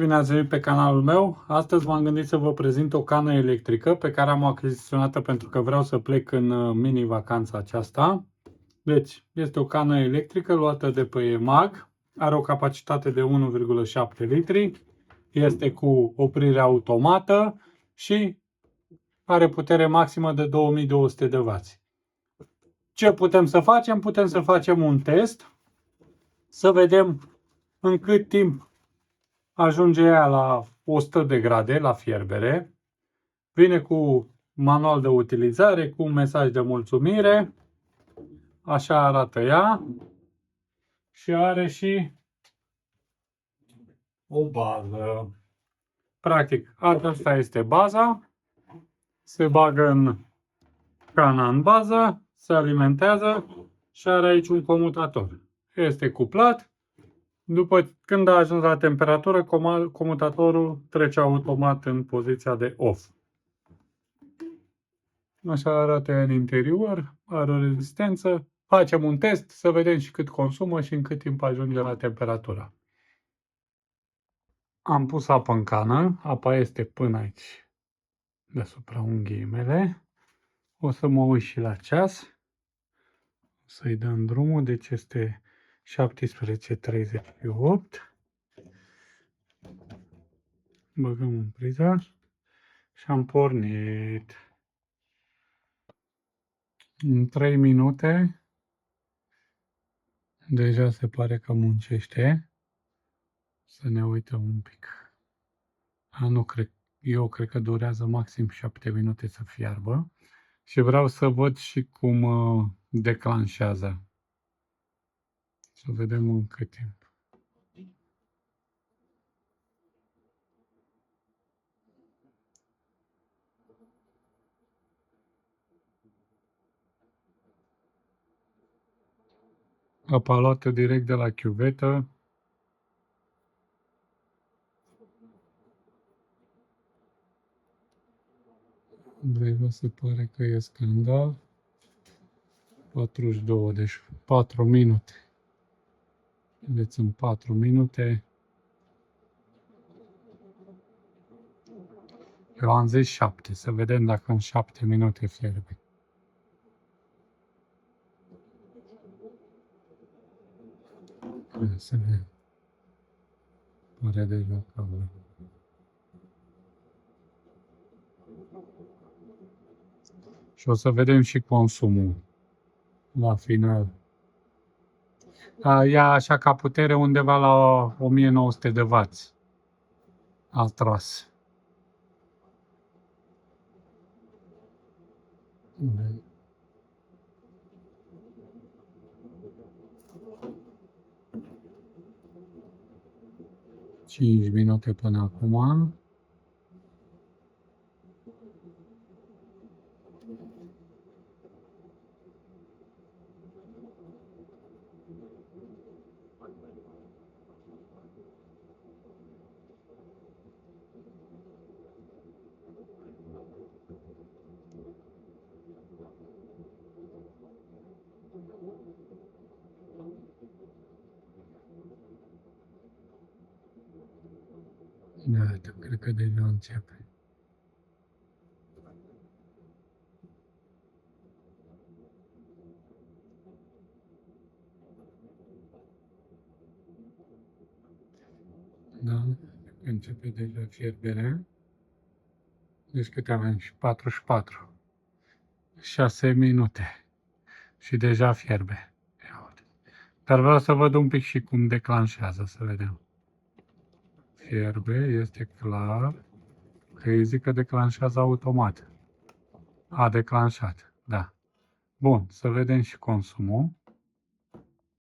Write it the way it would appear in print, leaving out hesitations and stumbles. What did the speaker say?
Bine ați venit pe canalul meu. Astăzi m-am gândit să vă prezint o cană electrică pe care am achiziționat-o pentru că vreau să plec în mini-vacanța aceasta. Deci, este o cană electrică luată de pe EMAG, are o capacitate de 1,7 litri, este cu oprire automată și are putere maximă de 2200 de W. Ce putem să facem? Putem să facem un test, să vedem în cât timp ajunge ea la 100 de grade, la fierbere. Vine cu manual de utilizare, cu un mesaj de mulțumire. Așa arată ea. Și are și o bază. Practic, asta este baza. Se bagă în cana în bază, se alimentează și are aici un comutator. Este cuplat. După când a ajuns la temperatură, comutatorul trece automat în poziția de off. Așa arată în interior, are o rezistență. Facem un test să vedem și cât consumă și în cât timp ajunge la temperatura. Am pus apă în cană, apa este până aici, deasupra unghiei mele. O să mă uit și la ceas, să-i dăm drumul, deci este 17:38. Băgăm în priza și am pornit. În 3 minute deja se pare că muncește. Să ne uităm un pic. Eu cred că durează maxim 7 minute să fiarbă. Și vreau să văd și cum declanșează. Să vedem în cât timp. Apa luată direct de la chiuvetă. Deja se pare că e scandal. 42, deci 4 minute. Vedeți, în 4 minute. Eu am zis 7, să vedem dacă în 7 minute fierbe. Să vedem. Pare deja că și o să vedem și consumul la final. Ea așa ca putere undeva la 1900 de W a tras. Cinci minute până acum. Iată, cred că deja începe. Da, începe deja fierberea. Deci câte avem? 44. 6 minute. Și deja fierbe. Dar vreau să văd un pic și cum declanșează, să vedem. Fierbe, este clar. Că îi zic că declanșează automat. A declanșat, da. Bun, să vedem și consumul.